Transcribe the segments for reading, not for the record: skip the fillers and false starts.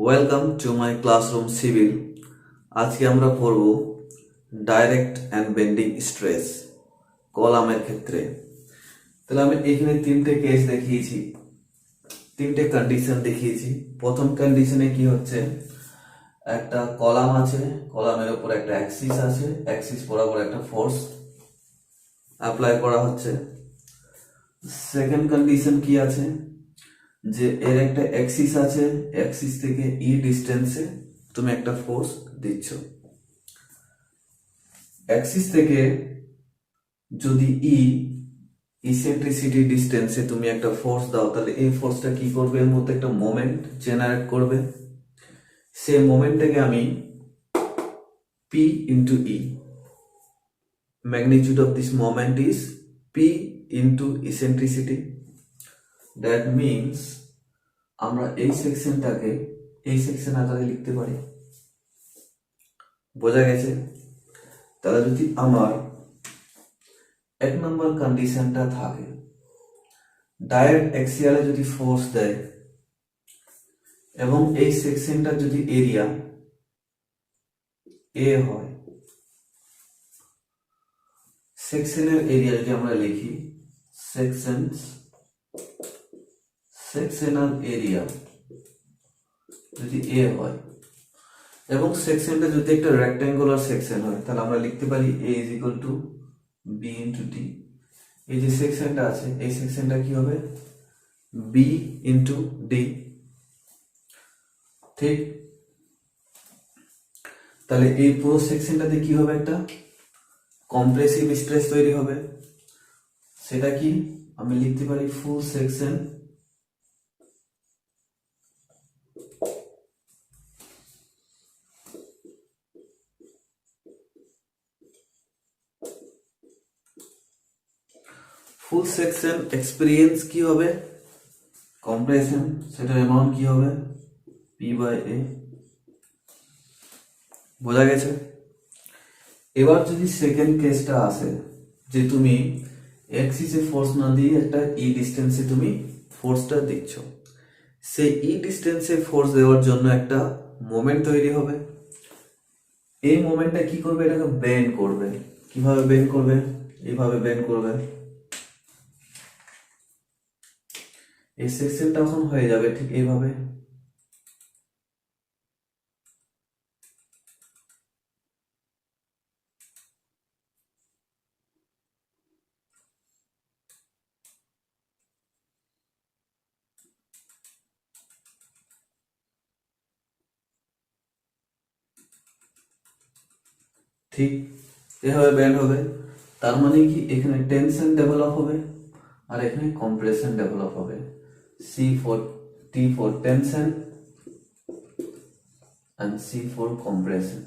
Welcome to my classroom civil. আজকে আমরা পড়ব ডাইরেক্ট অ্যান্ড বেন্ডিং স্ট্রেস কলামের ক্ষেত্রে। তাহলে আমি এখানে তিনটে কেস দেখিয়েছি, তিনটে কন্ডিশন দেখিয়েছি। প্রথম কন্ডিশনে কি হচ্ছে, একটা কলাম আছে, কলামের উপর একটা অ্যাক্সিস আছে, অ্যাক্সিস বরাবর একটা ফোর্স অ্যাপ্লাই করা হচ্ছে। সেকেন্ড কন্ডিশন কি আছে, যে এর একটা অ্যাক্সিস আছে, অ্যাক্সিস থেকে ই ডিস্টেন্সে তুমি একটা ফোর্স দিচ্ছ। অ্যাক্সিস থেকে যদি ইসেন্ট্রিসিটি ডিস্টেন্সে তুমি একটা ফোর্স দাও, তাহলে এই ফোর্সটা কি করবে, এর মধ্যে একটা মোমেন্ট জেনারেট করবে। সেই মোমেন্টটাকে আমি P into E, magnitude of this moment is P into eccentricity. That means আমরা এই সেকশনটাকে এই সেকশন আকারে লিখতে পারি। বোঝা গেছে? তাহলে যদি আমার এক নম্বর কন্ডিশনটা থাকে, ডাইরেক্ট অ্যাক্সিয়ালে যদি ফোর্স দেয় এবং এই সেকশনটা যদি এরিয়া এ হয়, সেকশনের এরিয়া যদি আমরা লিখি সেকশনাল এরিয়া যদি এ হয় এবং সেকশনটা যদি একটা রেক্ট্যাঙ্গুলার সেকশন হয়, তাহলে আমরা লিখতে পারি A is equal to B into T. এই যে সেকশনটা আছে, এই সেকশনটা কি হবে, বি ইন্টু ডি। ঠিক? তাহলে এই পুরো সেকশনটাতে কি হবে, একটা কম্প্রেসিভ স্ট্রেস তৈরি হবে। সেটা কি, আমি লিখতে পারি ফুল সেকশন ফুল সেকশন এক্সপিরিয়েন্স কি হবে, কম্প্রেশন, সেটার অ্যামাউন্ট কি হবে, পি বাই এ। বোঝা গেছে? এবার যদি সেকেন্ড কেসটা আসে, যে তুমি অ্যাক্সিসে ফোর্স না দিয়ে একটা ই ডিস্টেন্সে তুমি ফোর্সটা দিচ্ছ, সেই ই ডিস্টেন্সে ফোর্স দেওয়ার জন্য একটা মোমেন্ট তৈরি হবে। এই মোমেন্টটা কি করবে, এটাকে বেন্ড করবে। কিভাবে বেন্ড করবে, এইভাবে বেন্ড করবে। এই সেকশনটা এখন হয়ে যাবে ঠিক এইভাবে। ঠিক এভাবে ব্যান্ড হবে। তার মানে কি, এখানে টেনশন ডেভেলপ হবে আর এখানে কম্প্রেশন ডেভেলপ হবে। C for T for tension and C for compression.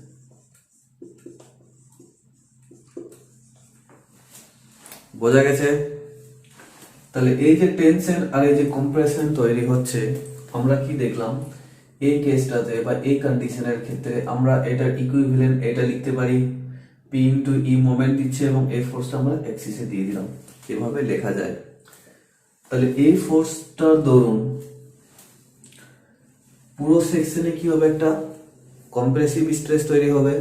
বোঝা গেছে? তাহলে এই যে টেনশন আর এই যে কম্প্রেশন তৈরি হচ্ছে, আমরা কি দেখলাম এই কেসটাতে বা এই কন্ডিশনের ক্ষেত্রে আমরা এটার ইকুইভ্যালেন্ট এটা লিখতে পারি, P ইন্টু ই মোমেন্ট দিচ্ছে এবং এই ফোর্সটা আমরা অ্যাক্সিসে দিয়ে দিলাম। এভাবে লেখা যায়। তাহলে এই ফোর্সটার দরুন পুরো সেকশনে কি হবে, একটা কম্প্রেসিভ স্ট্রেস তৈরি হবে।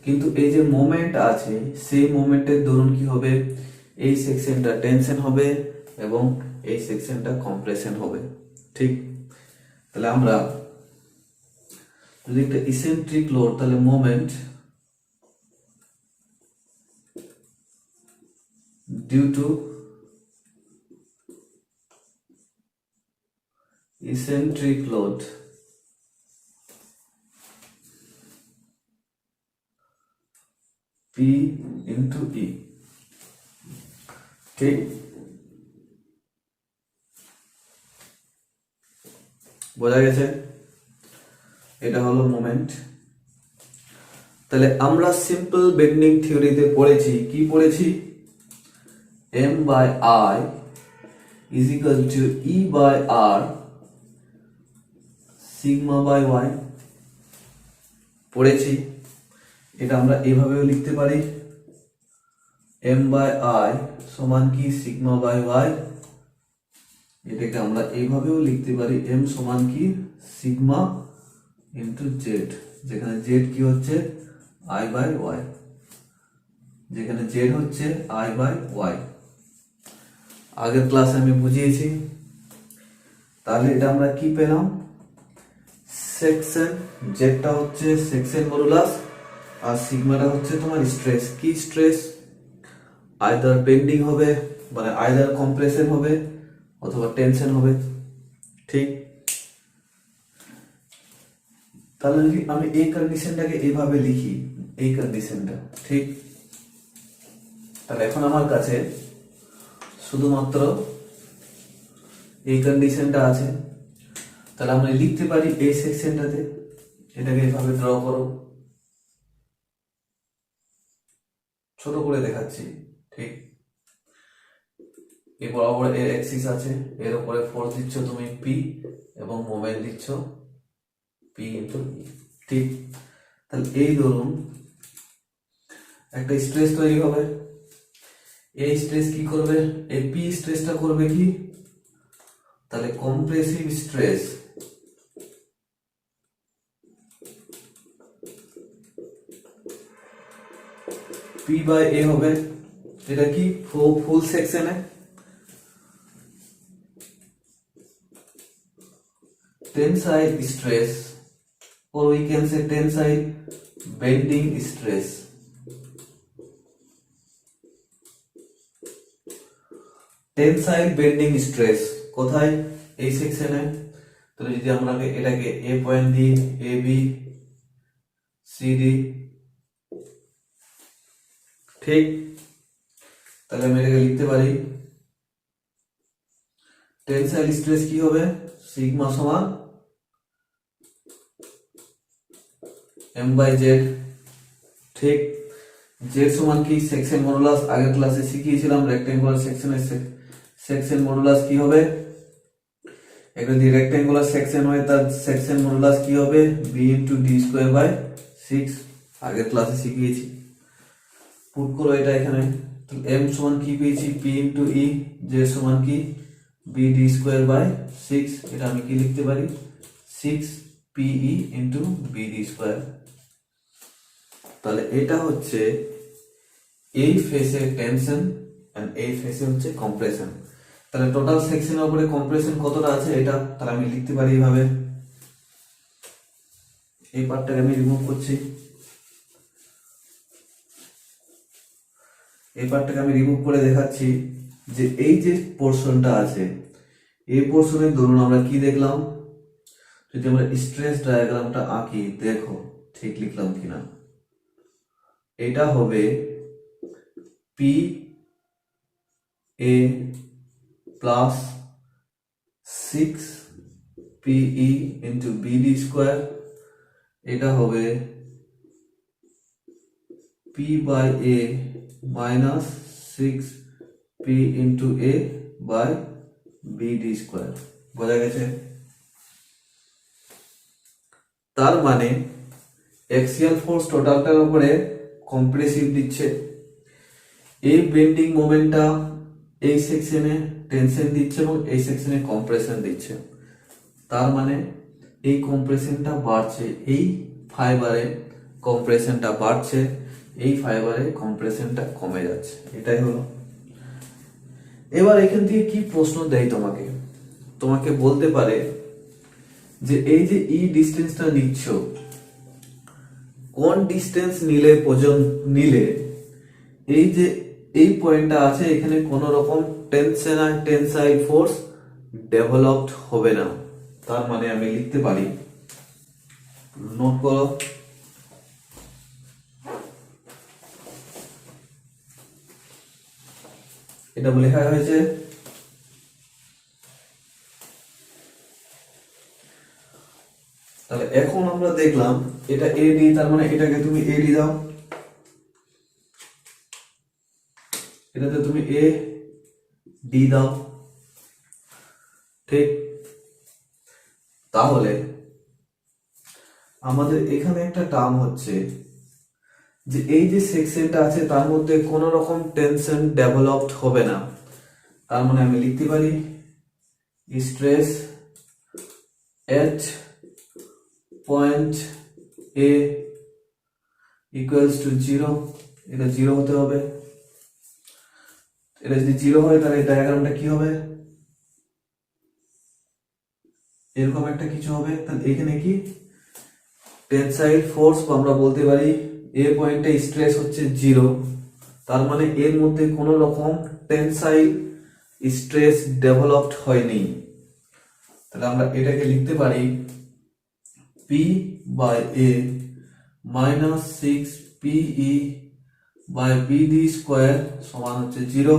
কিন্তু এই যে মোমেন্ট আছে, সেই মোমেন্টের দরুন কি হবে, এই সেকশনটা টেনশন হবে এবং এই সেকশনটা কম্প্রেশন হবে। ঠিক? তাহলে আমরা যদি একটা ইসেন্ট্রিক লোড, তাহলে moment due to eccentric load P into E। ঠিক? বোঝা গেছে? এটা হলো মোমেন্ট। তাহলে আমরা সিম্পল বেন্ডিং থিওরিতে পড়েছি, কি পড়েছি, M by I is equal to E by R sigma by Y পড়েছি। এটা আমরা এইভাবেও লিখতে পারি, M by I সমান কি সিগমা বাই Y। এটাকে আমরা এইভাবেও লিখতে পারি, M সমান কি সিগমা ইন্টু জেড, যেখানে জেড কি হচ্ছে আই বাই ওয়াই, যেখানে জেড হচ্ছে আই বাই ওয়াই। আগের ক্লাসে আমি বুঝিয়েছি। তাহলে এটা আমরা কি পেলাম, সেকশন, জেডটা হচ্ছে সেকশন মডুলাস আর সিগমাটা হচ্ছে তোমার স্ট্রেস। কি স্ট্রেস, আইদার বেন্ডিং হবে মানে আইদার কম্প্রেশন হবে অথবা টেনশন হবে, ঠিক। তাহলে যদি আমি এই কন্ডিশনটাকে এইভাবে লিখি, এই কন্ডিশনটা, ঠিক। তাহলে এখন আমার কাছে শুধুমাত্র এই কন্ডিশনটা আছে। তাহলে আমরা লিখতে পারি এই সেকশনটাতে, এটাকে এইভাবে ড্র করো, ছোট করে দেখাচ্ছি, ঠিক। এই বরাবর এর অ্যাক্সিস আছে, এর উপরে ফোর্স দিচ্ছ তুমি পি এবং মোমেন্ট দিচ্ছ পি ইন্টু ই, ঠিক। তাহলে এই ধরুন একটা স্ট্রেস তৈরি হবে, এই স্ট্রেস কি করবে, এই পি স্ট্রেসটা করবে কি, তাহলে কম্প্রেসিভ স্ট্রেস পি বাই এ হবে। এটা কি ফুল সেকশনে, tensile stress or we can say tensile bending stress, tensile bending stress কোথায়, এই সেকশনে। তাহলে যদি আমরা এটাকে এ পয়েন্ট দিই, এ বি সি ডি, ঠিক। তাহলে আমি এটাকে লিখতে পারি টেনসাইল স্ট্রেস কি হবে, সিগমা সমান এম বাই জেড, ঠিক। জেড সমান কি, সেকশন মডুলাস, আগের ক্লাসে শিখিয়েছিলাম রেক্টেঙ্গুলার সেকশনের সেকশন মডুলাস কি হবে, একটা যদি রেক্টেঙ্গুলার সেকশন হয় তার সেকশন মডুলাস কি হবে, B into D square by 6, আগের ক্লাসে শিখিয়েছি। পুট করো এটা এখানে, এম সমান কি পেয়েছি, পি ইন্টু ই, জে সমান কি বি ডি স্কোয়ার বাই 6, এটা আমি কি লিখতে পারি 6 P E into B D square. তাহলে এটা হচ্ছে এই ফেসে টেনশন এন্ড এই ফেসে হচ্ছে কম্প্রেশন। তাহলে টোটাল সেকশনের উপরে কম্প্রেশন কতটা আছে এটা, তাহলে আমি লিখতে পারি এইভাবে, এই পার্টটাকে আমি রিমুভ করছি, এই পার্টটাকে আমি রিমুভ করে দেখাচ্ছি যে এই যে পোর্শনটা আছে, এই পোর্শনে ধরুন আমরা কি দেখলাম, যদি আমরা স্ট্রেস ডায়াগ্রামটা আঁকি, দেখো ঠিক লিখলাম কিনা, এটা হবে P A plus 6 P E into BD square, এটা হবে P by A minus 6 P into A by B D square. বোঝা গেছে? তার মানে অ্যাক্সিয়াল ফোর্স টোটালটার উপরে কম্প্রেসিভ দিচ্ছে, এই বেন্ডিং মোমেন্টটা এই সেকশনে টেনশন দিচ্ছে এবং এই সেকশনে কম্প্রেশন দিচ্ছে। তার মানে এই কম্প্রেশনটা বাড়ছে, এই ফাইবারে কম্প্রেশনটা বাড়ছে, এই ফাইবারে কম্প্রেশনটা কমে যাচ্ছে, এটাই হলো। এবার এখান থেকে কি প্রশ্ন দেয় তোমাকে, তোমাকে বলতে পারে যে এই যে ই ডিস্টেন্সটা নিচ্ছ, কোন ডিস্টেন্স নিলে এই যে এই পয়েন্টটা আছে এখানে কোন রকম টেনসাইল ফোর্স ডেভেলপড হবে না। তার মানে আমি লিখতে পারি, নোট করো, এটা লেখা হয়েছে তাহলে এখন আমরা দেখলাম এটা এডি, তার মানে এটাকে তুমি এডি দাও, এটাতে তুমি এ ডি দাও, ঠিক। তাহলে আমাদের এখানে একটা টার্ম হচ্ছে যে এই যে সেকশনটা আছে তার মধ্যে কোন রকম টেনশন ডেভেলপড হবে না। তার মানে আমি লিখতে পারি stress H point A equals to 0, এটা 0 হতে হবে। এটা যদি 0 হয় তাহলে এই ডায়াগ্রামটা কি হবে, এরকম একটা কিছু হবে। তাহলে এখানে কি টেনসাইল ফোর্স, আমরা বলতে পারি এ পয়েন্টে স্ট্রেস হচ্ছে 0, তার মানে এর মধ্যে কোনো রকম টেনসাইল স্ট্রেস ডেভেলপড হয়নি। তাহলে আমরা এটাকে লিখতে পারি P by A minus 6 P E by B D square সমান হচ্ছে 0।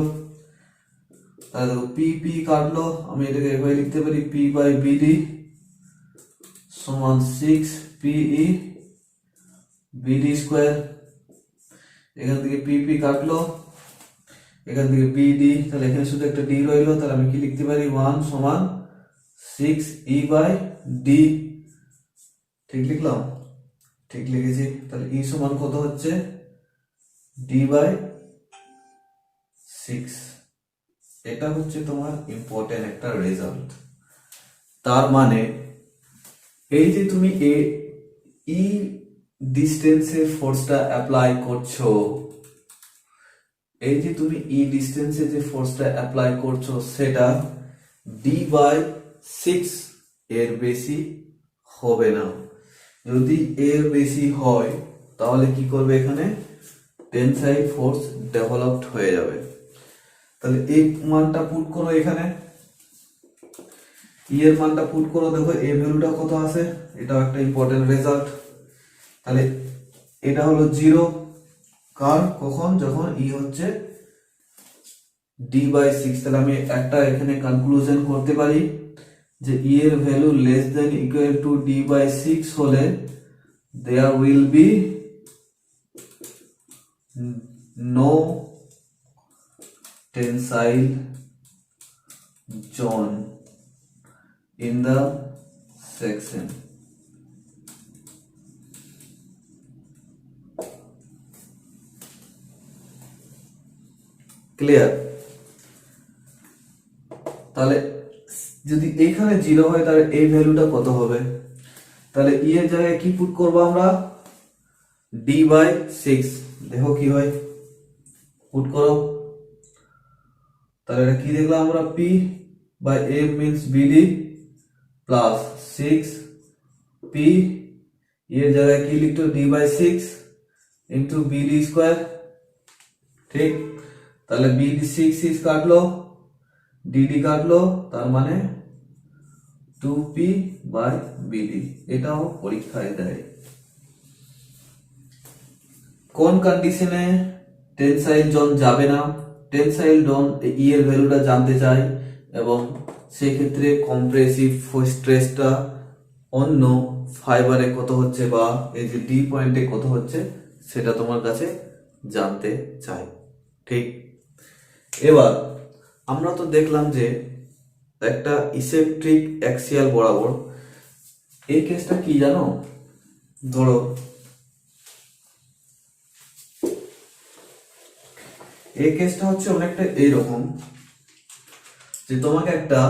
তাহলে দেখো পি পি কাটলো, আমি এটাকে এভাবে লিখতে পারি পি বাই বিডি সমান 6 পিই বিডি স্কোয়ার। এখান থেকে পি পি কাটলো, এখান থেকে বিডি, তাহলে এখানে শুধু একটা ডি রইলো। তাহলে আমি কি লিখতে পারি 1 সমান 6 ই বাই ডি। ঠিক লিখলাম? ঠিক লিখেছি। তাহলে ই সমান কত হচ্ছে, ডি বাই 6। এটা হচ্ছে তোমার ইম্পর্টেন্ট একটা রেজাল্ট। তার মানে এই যে তুমি ই ডিস্টেন্সে ফোর্সটা অ্যাপ্লাই করছো, এই যে তুমি ই ডিস্টেন্সে যে ফোর্সটা অ্যাপ্লাই করছো সেটা ডি বাই 6 এর বেশি হবে না। যদি এর বেশি হয় তাহলে কি করবে, এখানে টেনসাইল ফোর্স ডেভেলপড হয়ে যাবে। তাহলে এই মানটা পুট করো, এখানে ই এর মানটা পুট করো, দেখো এ ভ্যালুটা কত আসে, এটাও একটা ইম্পর্টেন্ট রেজাল্ট। তাহলে এটা হলো 0 কার, কখন, যখন ই হচ্ছে ডি বাই 6। তাহলে আমি একটা এখানে কনক্লুশন করতে পারি যে ই এর value less than equal to D by 6 হলে there will be no tensile zone in the section. Clear? তাহলে যদি এখানে 0 হয় তাহলে এই ভ্যালুটা কত হবে, তাহলে ই এর জায়গায় কি পুট করবো আমরা, ডি বাই 6। দেখো কি হয়, পুট করো। তাহলে এটা কি দেখলাম আমরা, P by A means BD plus 6 P, এর জায়গায় কি লিখতো, D by 6 into BD square. ঠিক? তাহলে বিডি 6 কাটলো, ডিডি কাটলো, তার মানে 2p বাই বিডি। এটাও পরীক্ষায় দেয়। কোন কন্ডিশনে টেনসাইল জোন যাবে না, টেনসাইল জোন ই এর ভ্যালুটা জানতে চাই, এবং সেই ক্ষেত্রে কম্প্রেসিভ স্ট্রেসটা অন্য ফাইবারে কত হচ্ছে বা এই যে ডি পয়েন্টে কত হচ্ছে সেটা তোমার কাছে জানতে চাই। ঠিক? এবার আমরা তো দেখলাম যে একটা ইসেন্ট্রিক অ্যাক্সিয়াল বরাবর, এই কেসটা কি জানো, ধরো এই কেসটা হচ্ছে অনেকটা এইরকম যে তোমাকে একটা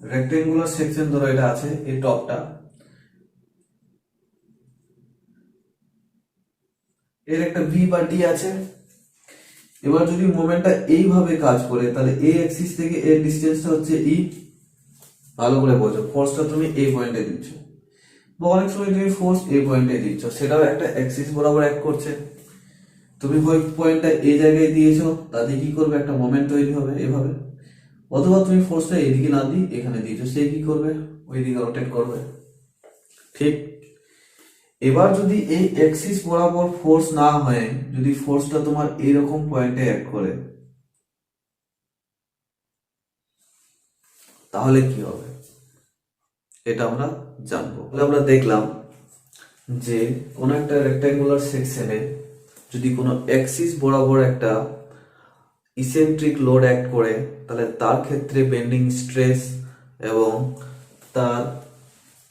রেক্টেঙ্গুলার সেকশন, ধরো এটা আছে, এই টপটা, এর একটা ভি বা ডি আছে। এবার যদি মোমেন্টটা এইভাবে কাজ করে তাহলে এ অ্যাক্সিস থেকে এর ডিসটেন্সটা হচ্ছে ই। ভালো করে বোঝো, ফোর্সটা তুমি এই পয়েন্টে দিচ্ছ, বা অনেক সময় তুমি ফোর্স এই পয়েন্টে দিচ্ছ, সেটাও একটা অ্যাক্সিস বরাবর অ্যাক্ট করছে। তুমি ওই পয়েন্টটা এই জায়গায় দিয়েছো, তাতে কি করবে, একটা মোমেন্ট তৈরি হবে এভাবে। অথবা তুমি ফোর্সটা এইদিকে না দিয়ে এখানে দিয়েছো, সে কি করবে, ওইদিকে রোটেট করবে। ঠিক? এবার যদি এই অ্যাক্সিস বরাবর ফোর্স না হয়, যদি ফোর্সটা তোমার এইরকম পয়েন্টে অ্যাক্ট করে, তাহলে কি হবে এটা আমরা জানবো। আমরা দেখলাম যে কোন একটা রেক্ট্যাঙ্গুলার সেকশনে যদি কোনো অ্যাক্সিস বরাবর একটা ইসেন্ট্রিক লোড অ্যাক্ট করে, তাহলে তার ক্ষেত্রে বেন্ডিং স্ট্রেস এবং তার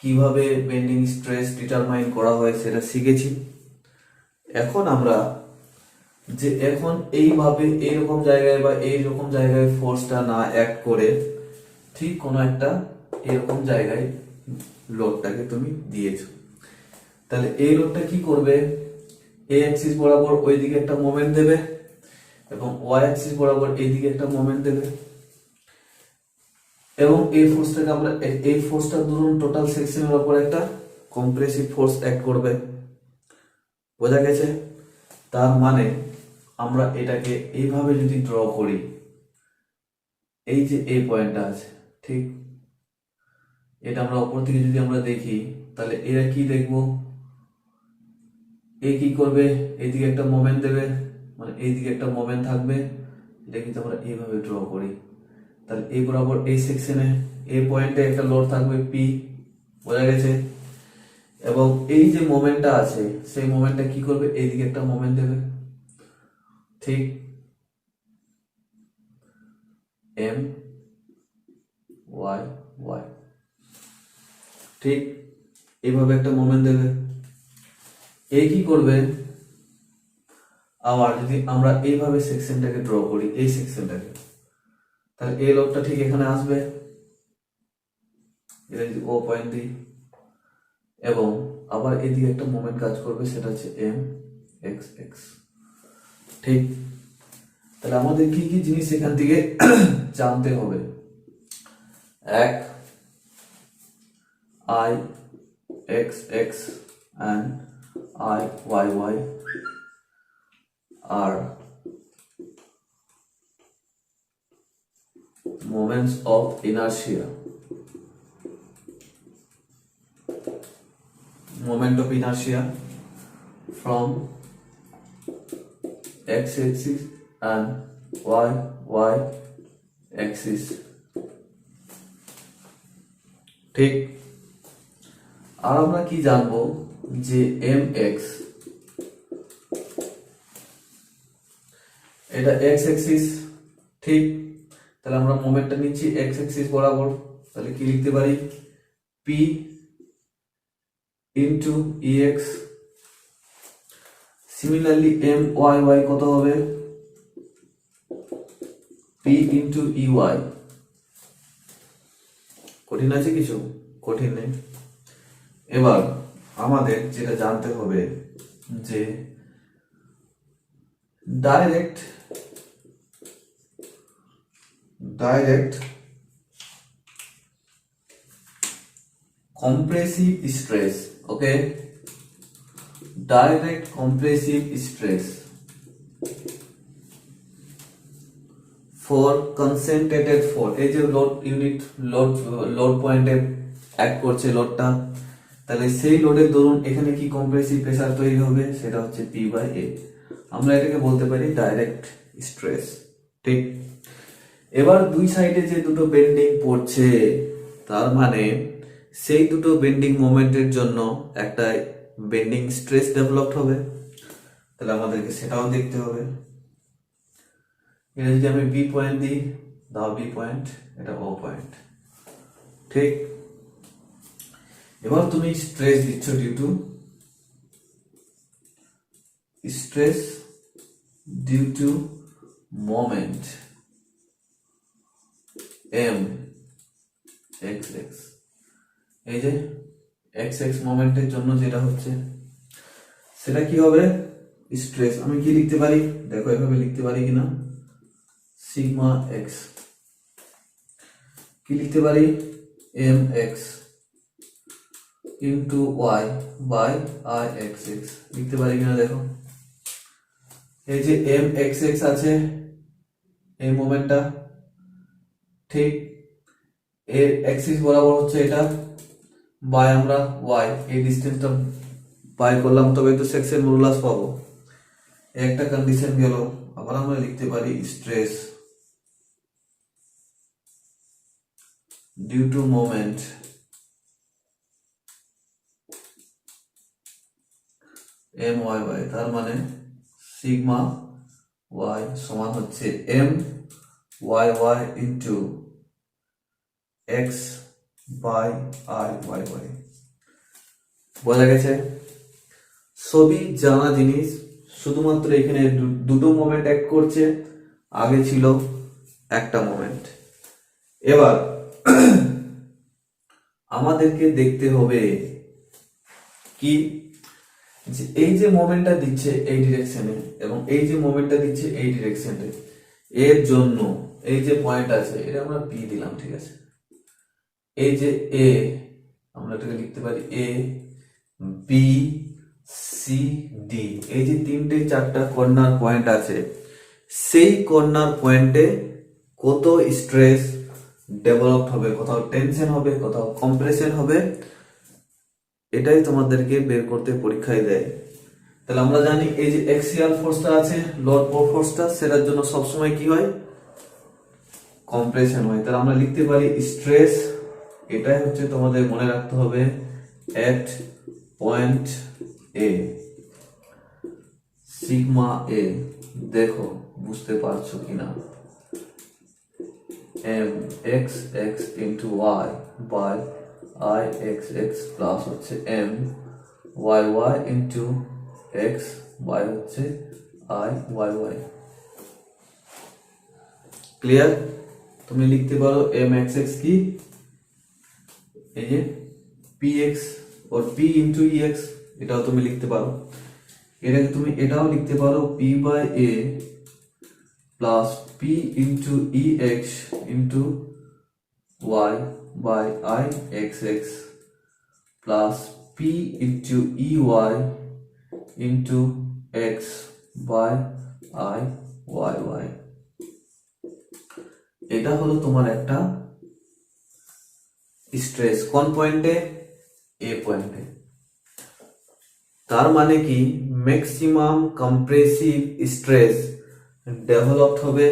কিভাবে বেন্ডিং স্ট্রেস ডিটারমাইন করা হয় সেটা শিখেছি। এখন আমরা যে এখন এইভাবে এইরকম জায়গায় বা এইরকম জায়গায় ফোর্সটা না অ্যাক্ট করে ঠিক কোনো একটা এরকম জায়গায় লোডটাকে তুমি দিয়েছো, তাহলে এই লোডটা কি করবে, এ অ্যাক্সিস বরাবর ওইদিকে একটা মোমেন্ট দেবে এবং ওয়াই অ্যাক্সিস বরাবর এইদিকে একটা মোমেন্ট দেবে, এবং এই ফোর্সটাকে আমরা এই ফোর্সটা ধরুন টোটাল সেকশনের উপর একটা কম্প্রেসিভ ফোর্স অ্যাক্ট করবে। বোঝা গেছে? তার মানে আমরা এটাকে এইভাবে যদি ড্র করি, এই যে এই পয়েন্টটা আছে, ঠিক এটা আমরা উপর থেকে যদি আমরা দেখি, তাহলে এরা কি দেখবো, এ কি করবে, এইদিকে একটা মোমেন্ট দেবে, মানে এইদিকে একটা মোমেন্ট থাকবে, এটা কিন্তু আমরা এইভাবে ড্র করি। তাহলে এই বরাবর এই সেকশনে এই পয়েন্টে একটা লোড থাকবে পি। বোঝা গেছে? এবং এই যে মোমেন্টটা আছে সেই মোমেন্টটা কি করবে, এইদিকে একটা মোমেন্ট দেবে, ঠিক এম ওয়াই ওয়াই, ঠিক এইভাবে একটা মোমেন্ট দেবে। এই কি করবে, আবার যদি আমরা এইভাবে সেকশনটাকে ড্র করি, এই সেকশনটাকে, তাহলে এই লোডটা ঠিক এখানে আসবে, এটা যদি ও পয়েন্ট দিই, এবং আবার এদিকে একটা মোমেন্ট কাজ করবে, সেটা হচ্ছে এম এক্স এক্স। ঠিক, তাহলে আমাদের কি কি জিনিস এখান থেকে জানতে হবে। এক, I X x and I y y are moments of inertia. Moment of inertia from x axis and y axis. ঠিক, আর আমরা কি জানবো যে এম এক্স, এটা এক্স অ্যাক্সিস, ঠিক, তাহলে আমরা মোমেন্টটা নিচ্ছি এক্স অ্যাক্সিস বরাবর, তাহলে কি লিখতে পারি, P into E X. Similarly M Y Y কত হবে, পি ইন্টু ই ওয়াই। কঠিন আছে কিছু? কঠিন নেই। এবার আমাদের যেটা জানতে হবে যে direct compressive stress, okay, direct compressive stress for concentrated force, এই যে লোড ইউনিট লোড পয়েন্টে অ্যাক্ট করছে লোডটা, তাহলে সেই লোডের দরুন এখানে কি কম্প্রেসিভ প্রেসার তৈরি হবে, সেটা হচ্ছে পি বাই এ। আমরা এটাকে বলতে পারি ডাইরেক্ট স্ট্রেস। ঠিক, এবার দুই সাইডে যে দুটো বেন্ডিং পড়ছে, তার মানে সেই দুটো বেন্ডিং মোমেন্টের জন্য একটা বেন্ডিং স্ট্রেস ডেভেলপড হবে, তাহলে আমাদেরকে সেটাও দেখতে হবে। এটা যদি আমি বি পয়েন্ট দিই, দাও বি পয়েন্ট, এটা ও পয়েন্ট। ঠিক, এবার তুমি স্ট্রেস দিচ্ছ due to moment M X X, এই যে এক্স এক্স মোমেন্টের জন্য যেটা হচ্ছে সেটা কি হবে, স্ট্রেস। আমি কি লিখতে পারি, দেখো এভাবে লিখতে পারি কিনা, সিগমা এক্স, কি লিখতে পারি, M X into Y by I X X, লিখতে পারি কিনা দেখো। এই যে এম এক্স এক্স আছে এই মোমেন্টটা, ঠিক, এর অ্যাক্সিস বরাবর হচ্ছে এটা, বাই আমরা ওয়াই এই ডিসটেন্সটা বাই করলাম, তবে তো সেকশন মডুলাস পাবো। একটা কন্ডিশন গেল, আবার আমরা লিখতে পারি stress due to moment M Y by, তার মানে সিগমা ওয়াই সমান হচ্ছে M Y Y into X by I Y Y. বোঝা গেছে? সবই জানা জিনিস, শুধুমাত্র এখানে দুটো মোমেন্ট অ্যাক্ট করছে, আগে ছিল একটা মোমেন্ট। এবার আমাদেরকে দেখতে হবে কি, যে এই যে মোমেন্টটা দিচ্ছে এই ডিরেকশনে এবং এই যে মোমেন্টটা দিচ্ছে এই ডিরেকশনে, এর জন্য এই যে পয়েন্ট আছে এটা আমরা পি দিলাম, ঠিক আছে। এই যে এ, আমরা এটাকে লিখতে পারি এ বি সি ডি, এই যে তিনটে চারটা কর্নার পয়েন্ট আছে, সেই কর্নার পয়েন্টে কত স্ট্রেস ডেভেলপ হবে, কোথাও টেনশন হবে, কোথাও কম্প্রেশন হবে, এটাই তোমাদেরকে বের করতে পরীক্ষায় দেয়। তাহলে আমরা জানি এই যে এক্সিয়াল ফোর্সটা আছে, লোড ফোর্সটা, সেটার জন্য সবসময় কি হয়, কম্প্রেশন হয়। তাহলে আমরা লিখতে পারি স্ট্রেস, এটাই হচ্ছে তোমাদের মনে রাখতে হবে, এট পয়েন্ট এ সিগমা এ। দেখো বুঝতে পারছো কিনা, M X X into Y by I X X plus হচ্ছে M Y Y into X by হচ্ছে আই ওয়াই ওয়াই। ক্লিয়ার? তুমি লিখতে পারো এম এক্স এক্স কি, এই যে P X or P into E X, এটাও তুমি লিখতে পারো। এটাকে তুমি এটাও লিখতে পারো P by A plus P into E X into Y by I X X plus P into E Y into X by I Y Y. এটা হলো তোমার একটা স্ট্রেস, কোন পয়েন্টে, এ পয়েন্টে। তার মানে কি ম্যাক্সিমাম কম্প্রেসিভ স্ট্রেস ডেভেলপড হবে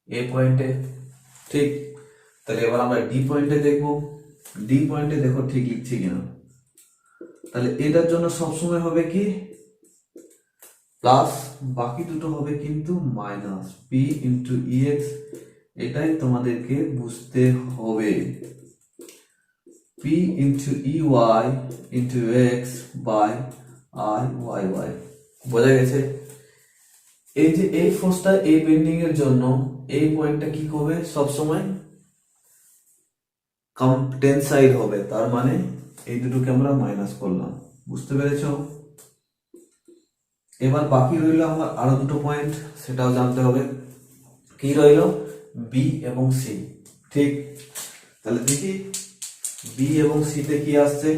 এ পয়েন্টে, ঠিক। তাহলে এবার আমরা ডি পয়েন্টে দেখব, ডি পয়েন্টে দেখো ঠিক লিখছি কিনা। তাহলে এটার জন্য সবসময় হবে কি প্লাস, বাকি দুটো হবে কিন্তু minus, P into E X, এটাই তোমাদেরকে বুঝতে হবে, P into E Y into X by I Y Y. বোঝা গেছে? এই যে এই ফোর্সটা এই বেন্ডিং এর জন্য এই পয়েন্টটা কি করবে, সবসময় টেনসাইল হবে, তার মানে এই দুটোকে আমরা মাইনাস করলাম। বুঝতে পেরেছো? এবার বাকি রইল আমার আরো দুটো পয়েন্ট, সেটাও জানতে হবে। কি রইল, বি এবং সি, ঠিক। তাহলে দেখি বি এবং সি তে কি আসছে।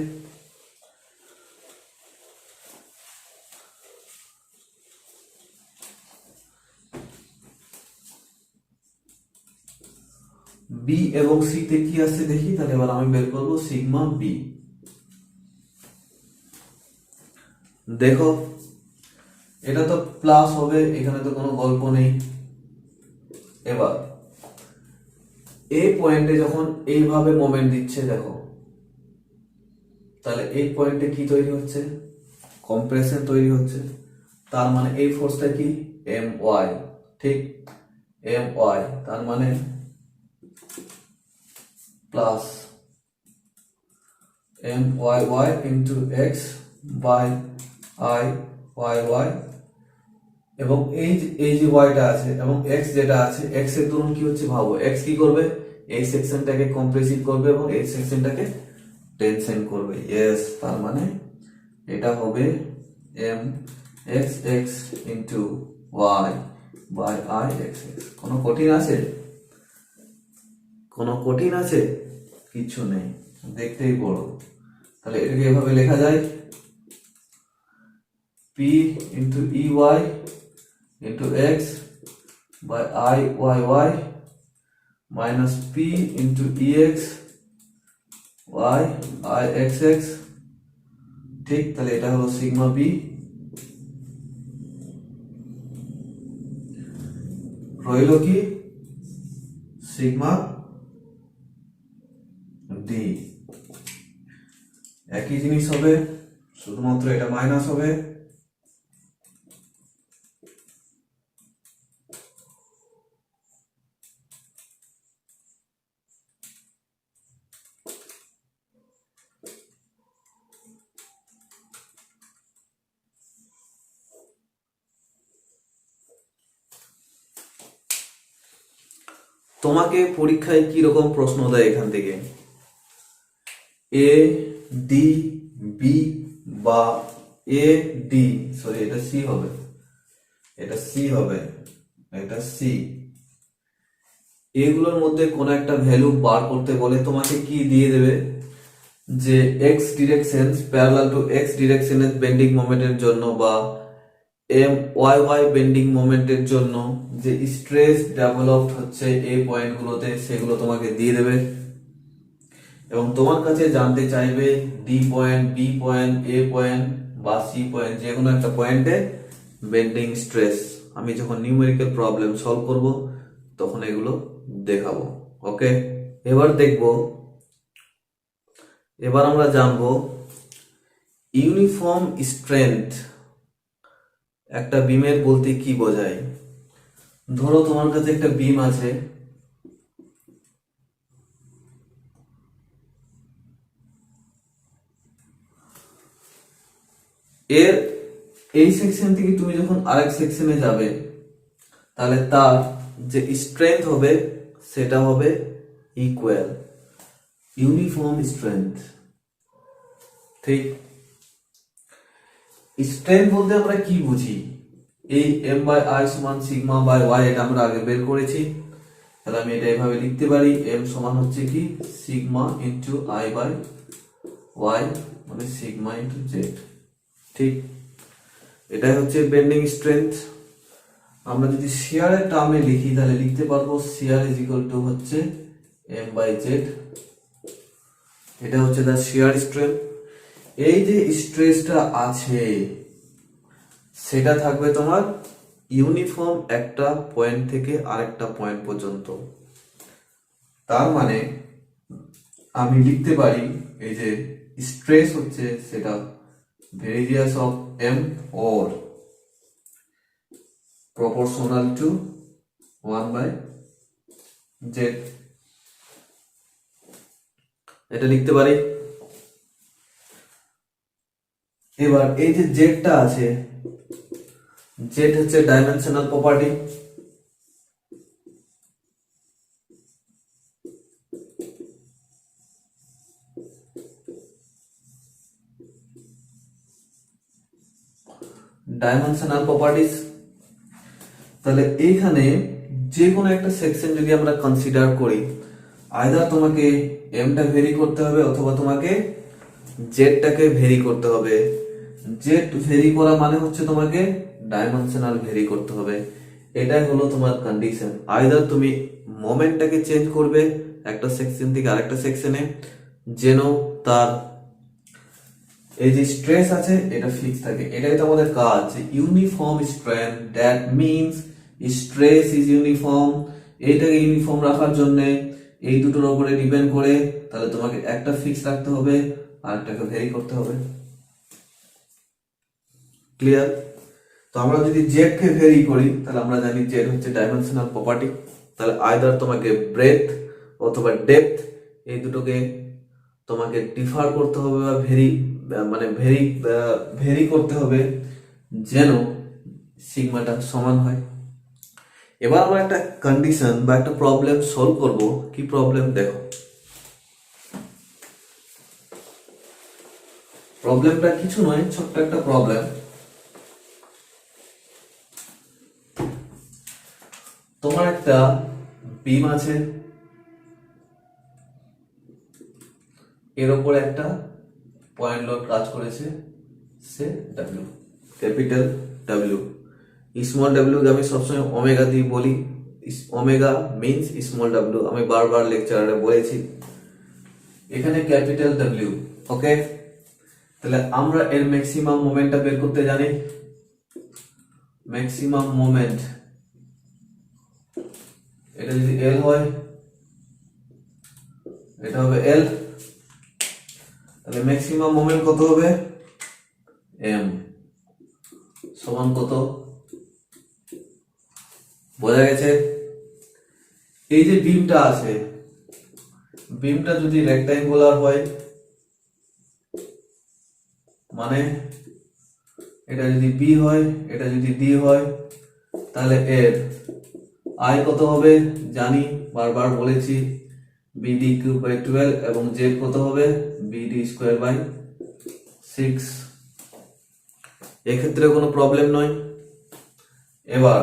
বি এবং সি তে কি আসছে দেখি। তাহলে এবার আমি বের করবো সিগমা বি। দেখো এটা তো প্লাস হবে, এখানে তো কোনো গল্প নেই। এবার এই পয়েন্টে যখন এইভাবে মোমেন্ট দিচ্ছে দেখো, তাহলে এই পয়েন্টে কি তৈরি হচ্ছে, কম্প্রেশন তৈরি হচ্ছে। তার মানে এই ফোর্সটা কি, এম ওয়াই, ঠিক, এম ওয়াই। তার মানে plus M Y Y into X by I Y Y, এবং এই যে ওয়াইটা আছে এবং এক্স যেটা আছে, এক্স এর দরুন কি হচ্ছে ভাবো, এক্স কি করবে, এই সেকশনটাকে কম্প্রেসিভ করবে এবং এই সেকশনটাকে টেনশন করবে। ইয়েস, তার মানে এটা হবে M X X into Y by I X X. কোনো কঠিন আছে, কোনো কঠিন আছে, কিছু নেই, দেখতেই বড়। তাহলে এটাকে এভাবে লেখা যায়, P into E Y into X by I Y Y minus P into E X Y I X X, ঠিক। তাহলে এটা হলো সিগমা বি। রইল কি সিগমা ডি। একই জিনিস হবে, শুধুমাত্র এটা মাইনাস হবে। তোমাকে পরীক্ষায় কি রকম প্রশ্ন দেয় এখান থেকে, এ ডি বি বা এ ডি, সরি এটা সি হবে, এটা সি হবে, এটা সি, এগুলোর মধ্যে কোন একটা ভ্যালু বার করতে বলে তোমাকে কি দিয়ে দেবে, যে X direction parallel to X ডিরেকশনের বেন্ডিং মোমেন্টের জন্য বা এম ওয়াই ওয়াই বেন্ডিং মোমেন্টের জন্য যে স্ট্রেস ডেভেলপড হচ্ছে এই পয়েন্টগুলোতে, সেগুলো তোমাকে দিয়ে দেবে এবং তোমার কাছে জানতে চাইবে ডি পয়েন্ট, বি পয়েন্ট, এ পয়েন্ট বা সি পয়েন্ট, যে কোনো একটা পয়েন্টে বেন্ডিং স্ট্রেস। আমি যখন নিউমেরিক্যাল প্রবলেম সলভ করব তখন এগুলো দেখাবো। ওকে, এবার আমরা জানবো ইউনিফর্ম স্ট্রেংথ একটা বিমের বলতে কি বোঝায়। ধরো তোমার কাছে একটা বিম আছে, এর এই সেকশন থেকে তুমি যখন আরেক সেকশনে যাবে তাহলে তার যে স্ট্রেংথ হবে সেটা হবে ইকুয়াল, ইউনিফর্ম স্ট্রেংথ। ঠিক, স্ট্রেংথ বলতে আমরা কি বুঝি, এই এম বাই আই সমান সিগমা বাই ওয়াই, এটা আমরা আগে বের করেছি। তাহলে আমি এটা এভাবে লিখতে পারি, এম সমান হচ্ছে কি sigma into I by Y, মানে সিগমা ইন্টু জেড। ঠিক, এটাই হচ্ছে বেন্ডিং স্ট্রেংথ। আমরা যদি শিয়ারের টার্মে লিখি তাহলে লিখতে পারবো শিয়ার ইজ ইকুয়াল টু হচ্ছে এম বাই জেড, এটা হচ্ছে তার শিয়ার স্ট্রেংথ। এই যে স্ট্রেসটা আছে সেটা থাকবে তোমার ইউনিফর্ম একটা পয়েন্ট থেকে আরেকটা পয়েন্ট পর্যন্ত। তার মানে আমি লিখতে পারি এই যে স্ট্রেস হচ্ছে সেটা various of M or proportional to 1 by z, এটা লিখতে পারি। এবার এই যে জেডটা আছে, জেড হচ্ছে ডাইমেনশনাল প্রপার্টি। ডাইমেনশনাল প্রপার্টিজ, তাহলে এইখানে যে কোনো একটা সেকশন যদি আমরা কনসিডার করি, আইদার তোমাকে এমটা ভেরি করতে হবে অথবা তোমাকে জেডটাকে ভেরি করতে হবে। জেড ভেরি করা মানে হচ্ছে তোমাকে ডাইমেনশনাল ভেরি করতে হবে। এটাই হলো তোমার কন্ডিশন। আইদার তুমি মোমেন্টটাকে চেঞ্জ করবে একটা সেকশন থেকে আরেকটা সেকশনে, যেন তার এই যে স্ট্রেস আছে এটা ফিক্স থাকে। এটাই তো আমাদের কাজ, যে uniform strength, that means stress is uniform. এইটাকে ইউনিফর্ম রাখার জন্য এই দুটোর উপরে ডিপেন্ড করে তাহলে তোমাকে একটা ফিক্স রাখতে হবে আর একটাকে ভেরি করতে হবে। ক্লিয়ার? তো আমরা যদি জেড কে ভেরি করি তাহলে আমরা জানি জেড হচ্ছে ডাইমেনশনাল প্রপার্টি। তাহলে আইদার তোমাকে ব্রেথ অথবা ডেপথ এই দুটোকে তোমাকে ডিফার করতে হবে বা ভেরি করতে হবে যেন সিগমাটা সমান হয়। এবার আমরা একটা কন্ডিশন বা একটা প্রবলেম সলভ করব। কি প্রবলেম দেখো, প্রবলেমটা কিছু নয়, ছোট্ট একটা প্রবলেম। তোমার একটা বিম আছে, এর উপরে একটা পয়েন্ট লোড কাজ করেছে, সে W, capital W. Small W কে আমি সবসময় ওমেগা দিয়ে বলি, ওমেগা মিনস স্মল ডাব্লিউ, আমি বারবার লেকচারে বলেছি। এখানে ক্যাপিটাল ডাব্লিউ, ওকে। তাহলে আমরা এর ম্যাক্সিমাম মোমেন্টটা বের করতে জানি। ম্যাক্সিমাম মোমেন্ট, এটা যদি এল হয় এটা হবে এল, তাহলে ম্যাক্সিমাম মোমেন্ট কত হবে, এম সমান কত, বোঝা গেছে? এই যে বিমটা আছে, বিমটা যদি রেক্টাঙ্গুলার হয়, মানে এটা যদি বি হয় এটা যদি ডি হয়, তাহলে এর আই কত হবে জানি, বারবার বলেছি, বিডি কিউব বাই 12, এবং জেড কত হবে বিডি স্কোয়ার বাই 6। এক্ষেত্রে কোনো প্রবলেম নয়। এবার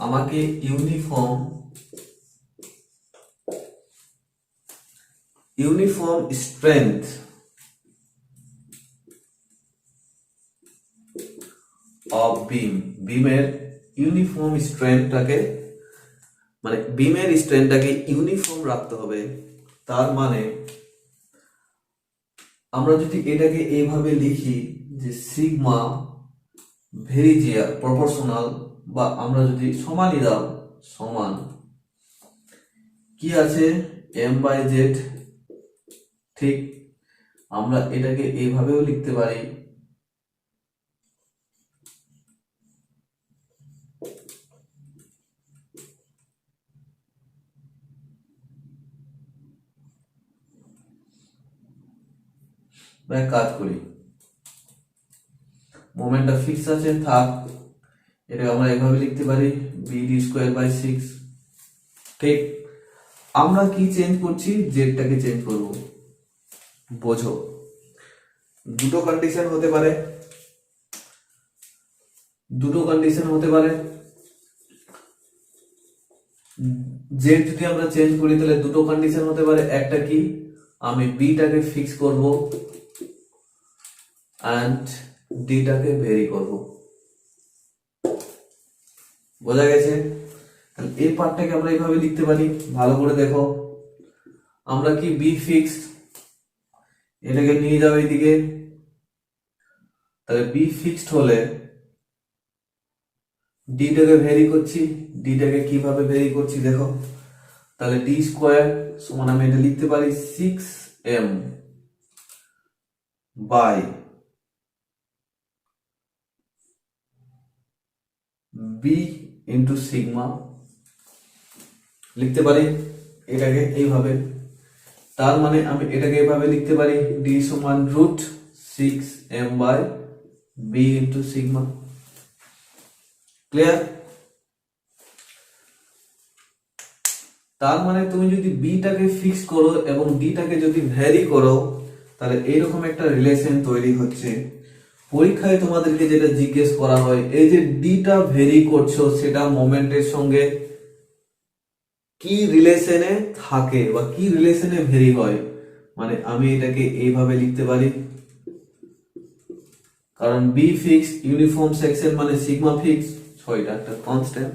আমাকে ইউনিফর্ম স্ট্রেংথ অফ বিমের ইউনিফর্ম স্ট্রেংথটাকে, মানে বিমের স্ট্রেংথটাকে ইউনিফর্ম রাখতে হবে। তার মানে আমরা যদি এটাকে এইভাবে লিখি যে সিগমা ভেরিজিয়া প্রপোর্শনাল, বা আমরা যদি সমানই দাও সমান কি আছে এম বাই জেড, ঠিক আমরা এটাকে এইভাবেও লিখতে পারি বা এক কাজ করি, মোমেন্টটা ফিক্স আছে থাক, এটা আমরা এইভাবে লিখতে পারি বিডি স্কোয়ার বাই 6। ঠিক, আমরা কি চেঞ্জ করছি, জেডটাকে চেঞ্জ করব। বোঝো, দুটো কন্ডিশন হতে পারে, জেড যদি আমরা চেঞ্জ করি তাহলে দুটো কন্ডিশন হতে পারে। একটা কি, আমি বিটাকে ফিক্স করব এন্ড ডিটাকে ভেরি করব। বোঝা গেছে? তাহলে এই পার্টটাকে আমরা এইভাবে লিখতে পারি, ভালো করে দেখো। আমরা কি বি ফিক্সড, এটাকে নিয়ে যাও এইদিকে, তাহলে বি ফিক্সড হলে ডিটাকে ভেরি করছি। ডিটাকে কিভাবে ভেরি করছি দেখো, তাহলে ডি স্কোয়ার সমান আমি এটা লিখতে পারি 6m by B into sigma লিখতে পারি এটাকে এইভাবে। তার মানে আমি এটাকে এইভাবে লিখতে পারি ডি সমান root 6m by B into sigma. Clear? তার মানে তুমি যদি বিটাকে ফিক্স করো এবং ডিটাকে যদি ভ্যারি করো, তাহলে এইরকম একটা রিলেশন তৈরি হচ্ছে। পরীক্ষায় তোমাদেরকে যেটা জিজ্ঞেস করা হয়, এই যে ডিটা ভ্যারি করছো সেটা মোমেন্টের সঙ্গে কি রিলেশনে থাকে বা কি রিলেশনে ভ্যারি হয়, মানে আমি এটাকে এইভাবে লিখতে পারি, কারণ বি ফিক্স ইউনিফর্ম সেকশন মানে সিগমা ফিক্স, ছয়টা একটা কনস্ট্যান্ট,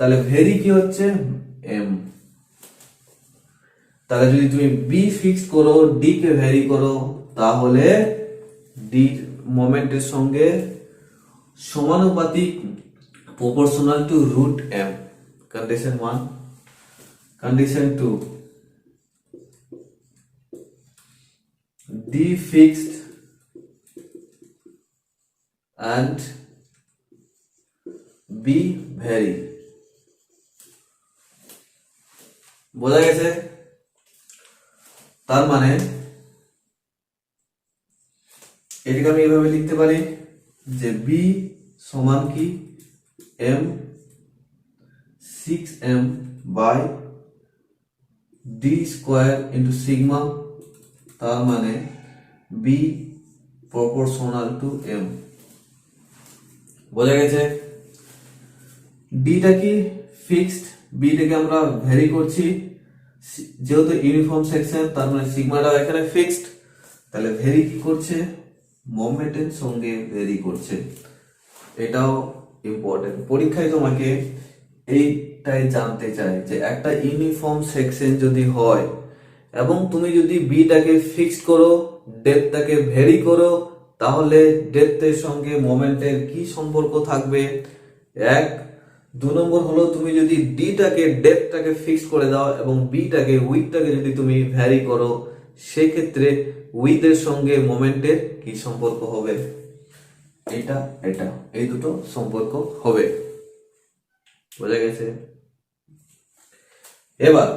তাহলে ভ্যারি কি হচ্ছে এম। তাহলে যদি তুমি বি ফিক্স করো, ডি কে ভ্যারি করো, তাহলে ডি মোমেন্টের সঙ্গে সমানুপাতিক, proportional to root M. Condition 1। Condition 2, D fixed and B vary. বোঝা গেছে? তার মানে এটাকে আমি এইভাবে লিখতে পারি যে বি সমান কি M 6m by D square into sigma, তার মানে বি প্রপোর্শনাল টু এম। বোঝা গেছে? ডিটা কি ফিক্সড, বিটাকে আমরা ভ্যারি করছি, যেহেতু ইউনিফর্ম সেকশন তার মানে সিগমাটা এখানে ফিক্সড, তাহলে ভ্যারি কি করছে, মোমেন্টের সঙ্গে ভ্যারি করছে। এটাও ইম্পর্টেন্ট, পরীক্ষায় তোমাকে এইটাই জানতে চাই যে একটা ইউনিফর্ম সেকশন যদি হয় এবং তুমি যদি বিটাকে ফিক্স করো, ডেপথটাকে ভ্যারি করো, তাহলে ডেপথের সঙ্গে মোমেন্টের কি সম্পর্ক থাকবে। এক, 2 নম্বর হলো তুমি যদি ডিটাকে ডেপথটাকে ফিক্স করে দাও এবং বিটাকে উইথটাকে যদি তুমি ভ্যারি করো, সেক্ষেত্রে উইথের সঙ্গে মোমেন্টের কি সম্পর্ক হবে, এটা এই দুটো সম্পর্ক হবে। বোঝা গেছে? এবার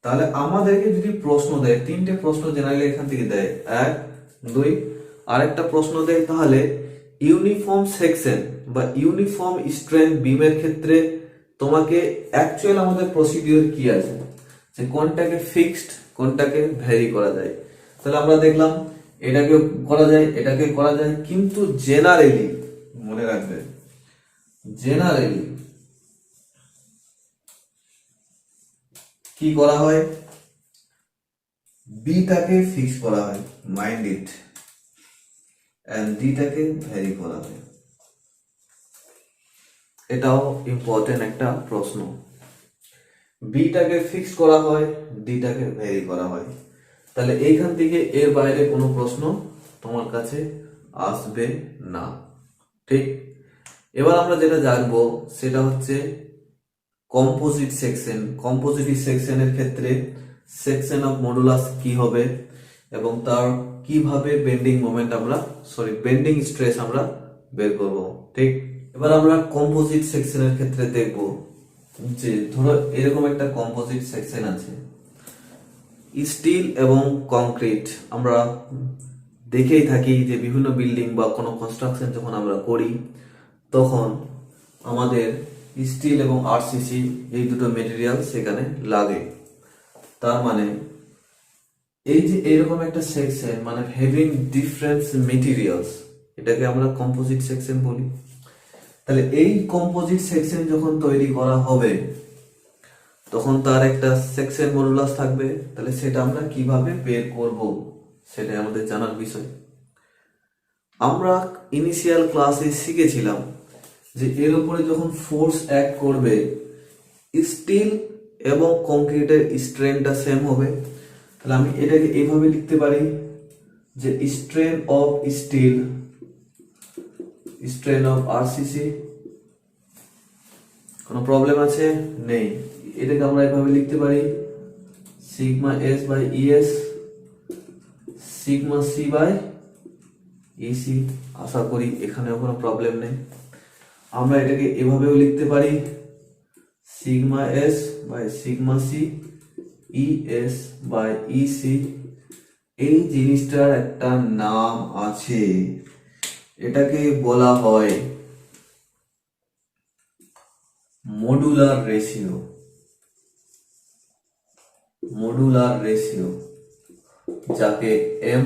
তাহলে আমাদেরকে যদি প্রশ্ন দেয়, 3টে প্রশ্ন জেনারেলি এখান থেকে দেয়, 1, 2, আরেকটা প্রশ্ন দেয়, তাহলে ইউনিফর্ম সেকশন বা ইউনিফর্ম স্ট্রেংথ বিমের ক্ষেত্রে তোমাকে অ্যাকচুয়াল আমাদের প্রসিডিওর কি আছে, যে কোনটাকে ফিক্সড কোনটাকে ভ্যারি করা যায়। তাহলে আমরা দেখলাম এটাকে করা যায় এটাকে করা যায়, কিন্তু জেনারেলি মনে রাখবে, জেনারেলি কি করা হয়, বিটাকে ফিক্স করা হয়, মাইন্ড ইট, এন্ড ডিটাকে ভ্যারি করা হয়। এটাও ইম্পর্টেন্ট একটা প্রশ্ন। বিটাকে ফিক্স করা হয়, ডিটাকে ভ্যারি করা হয়। তাহলে এইখান থেকে এর বাইরে কোনো প্রশ্ন তোমার কাছে আসবে না, ঠিক। এবার আমরা যেটা জানবো সেটা হচ্ছে কম্পোজিট সেকশন। কম্পোজিট সেকশনের ক্ষেত্রে সেকশন অফ মডুলাস কি হবে এবং তার কিভাবে বেন্ডিং মোমেন্ট বেন্ডিং স্ট্রেস আমরা বের করব, ঠিক। এবার আমরা কম্পোজিট সেকশনের ক্ষেত্রে দেখব যে ধরো এরকম একটা কম্পোজিট সেকশন আছে, স্টিল এবং কংক্রিট। আমরা দেখেই থাকি যে বিভিন্ন বিল্ডিং বা কোনো কনস্ট্রাকশন যখন আমরা করি তখন আমাদের স্টিল এবং আরসিসি এই দুটো মেটেরিয়াল সেখানে লাগে। তার মানে এই যে এরকম একটা সেকশন মানে হ্যাভিং ডিফারেন্ট মেটেরিয়ালস, এটাকে আমরা কম্পোজিট সেকশন বলি। তাহলে এই কম্পোজিট সেকশন যখন তৈরি করা হবে তখন তার একটা সেকশন মডুলাস থাকবে। তাহলে সেটা আমরা কিভাবে বের করব সেটা আমাদের জানার বিষয়। আমরা ইনিশিয়াল ক্লাসে শিখেছিলাম যে এর উপরে যখন ফোর্স অ্যাক্ট করবে স্টিল এবং কংক্রিটের স্ট্রেনটা সেম হবে। তাহলে আমি এটাকে এইভাবে লিখতে পারি যে strain of steel, strain of RCC. কোনো প্রবলেম আছে? নেই। এটাকে আমরা এইভাবে লিখতে পারি sigma S by E S sigma C by E C. আশা করি এখানেও কোনো প্রবলেম নেই। আমরা এটাকে এভাবেও লিখতে পারি sigma S by sigma C E S by EC. এই জিনিসটার একটা নাম আছে, এটাকে বলা হয় মডুলার রেশিও। মডুলার রেশিও, যাকে এম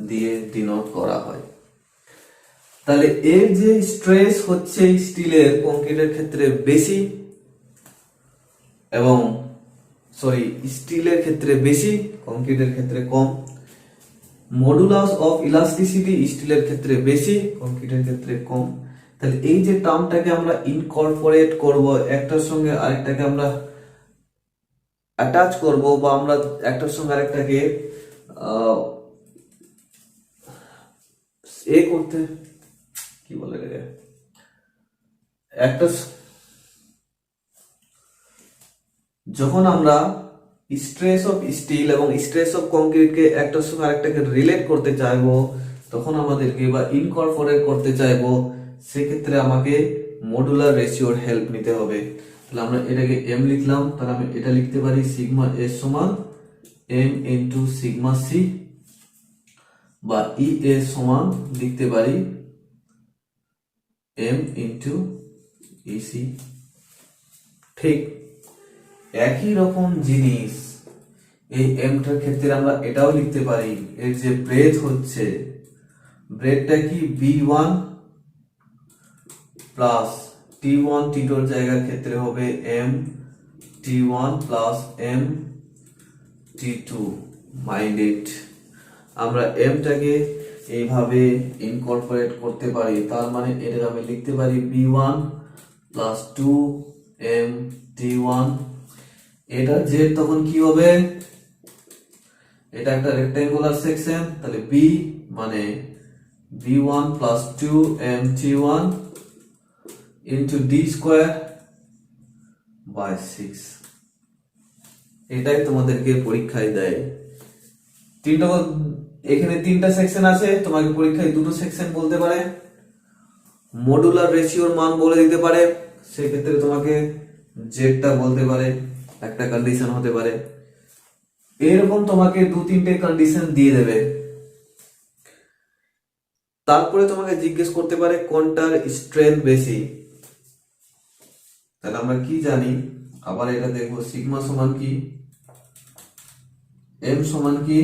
দিয়ে ডিনোট করা হয়। তাহলে এর যে স্ট্রেস হচ্ছে স্টিলের কংক্রিটের ক্ষেত্রে বেশি এবং স্টিলের ক্ষেত্রে বেশি, কংক্রিটের ক্ষেত্রে কম। মডুলাস অফ ইলাস্টিসিটি স্টিলের ক্ষেত্রে বেশি, কংক্রিটের ক্ষেত্রে কম। তাহলে এই যে টার্মটাকে আমরা ইনকর্পোরেট করব, একটার সঙ্গে আরেকটাকে আমরা অ্যাটাচ করব, বা আমরা একটার সঙ্গে আরেকটাকে করতে কি বলে রে, একটা যখন আমরা স্ট্রেস অফ স্টিল এবং স্ট্রেস অফ কংক্রিটকে একটার সঙ্গে আরেকটাকে রিলেট করতে চাইবো, তখন আমাদেরকে বা ইনকর্পোরেট করতে চাইবো, সেক্ষেত্রে আমাকে মডুলার রেশিওর হেল্প নিতে হবে। তাহলে আমরা এটাকে এম লিখলাম, তাহলে আমি এটা লিখতে পারি সিগমা এস সমান এম ইন্টু সিগমা সি, বা ই এস সমান লিখতে পারি এম ইন্টু ইসি। ঠিক একই রকম জিনিস এই এমটার ক্ষেত্রে আমরা এটাও লিখতে পারি, এর যে ব্রেথ হচ্ছে, ব্রেথটা কি B1 প্লাস T1, T2 জায়গার ক্ষেত্রে হবে M T1 plus M T2, mind it. আমরা এমটাকে এইভাবে ইনকর্পোরেট করতে পারি, তার মানে এটাকে আমি লিখতে পারি B1 প্লাস 2M T1। এটা যে তখন কি হবে, এটা একটা রেক্টাঙ্গুলার সেকশন, তাহলে B মানে B1 plus 2M T1 into D square by 6। এটাই তোমাদেরকে পরীক্ষায় দেয়। এখানে তিনটা সেকশন আছে, তোমাকে পরীক্ষায় দুটো সেকশন বলতে পারে, মডুলার রেশিওর মান বলে দিতে পারে, সেক্ষেত্রে তোমাকে জেডটা বলতে পারে, একটা কন্ডিশন হতে পারে। এরকম তোমাকে 2-3টে কন্ডিশন দিয়ে দেবে। তারপরে তোমাকে জিজ্ঞেস করতে পারে কোনটার স্ট্রেংথ বেশি। তাহলে আমরা কি জানি, আবার এটা দেখবো, সিগমা সমান কি, এম সমান কি,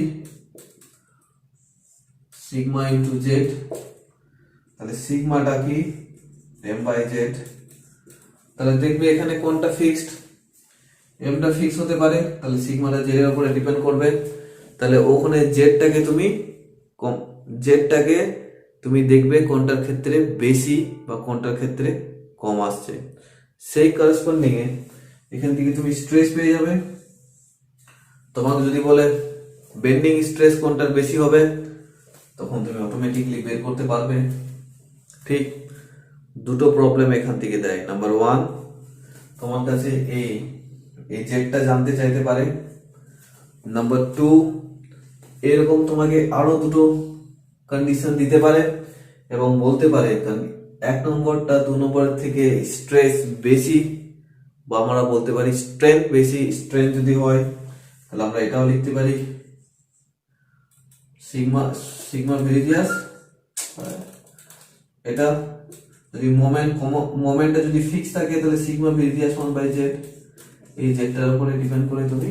সিগমা ইন্টু জেড। তাহলে সিগমাটা কি, এম বাই জেড। তাহলে দেখবে এখানে কোনটা ফিক্সড, এমটা ফিক্স হতে পারে, তাহলে সিগমাটা জেড এর উপরে ডিপেন্ড করবে। তাহলে ওখানে জেডটাকে তুমি দেখবে কোনটার ক্ষেত্রে বেশি বা কোনটার ক্ষেত্রে কম আসছে, সেই করসপন্ডিং এ এখান থেকে তুমি স্ট্রেস পেয়ে যাবে। তোমাকে যদি বলে বেন্ডিং স্ট্রেস কোনটার বেশি হবে, তখন তুমি অটোমেটিকলি বের করতে পারবে। ঠিক, দুটো প্রবলেম এখান থেকে দেয়। নাম্বার ওয়ান, তোমার কাছে এই জেডটা জানতে চাইতে পারে। নাম্বার টু, এরকম তোমাকে আরো দুটো কন্ডিশন দিতে পারে এবং বলতে পারে এক নম্বরটা দু নম্বরের থেকে স্ট্রেস বেশি, বা আমরা বলতে পারি স্ট্রেংথ বেশি। স্ট্রেংথ যদি হয় তাহলে আমরা এটাও লিখতে পারি সিগমা ভেরিজিয়াস। এটা যদি মোমেন্টটা যদি ফিক্স থাকে তাহলে সিগমা ভেরিজিয়াস 1/z। এই জেডটার উপরে ডিপেন্ড করে তুমি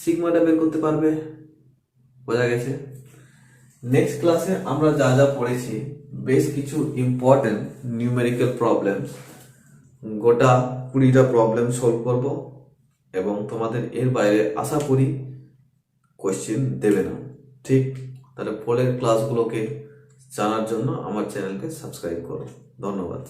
সিগমাটা বের করতে পারবে। বোঝা গেছে? নেক্সট ক্লাসে আমরা যা যা পড়েছি, বেশ কিছু ইম্পর্টেন্ট নিউমেরিক্যাল প্রবলেম, গোটা 20টা প্রবলেম সলভ করব এবং তোমাদের এর বাইরে আশা করি কোয়েশ্চেন দেবে না। ঠিক, তাহলে পরের ক্লাসগুলোকে জানার জন্য আমার চ্যানেলকে সাবস্ক্রাইব করো। ধন্যবাদ।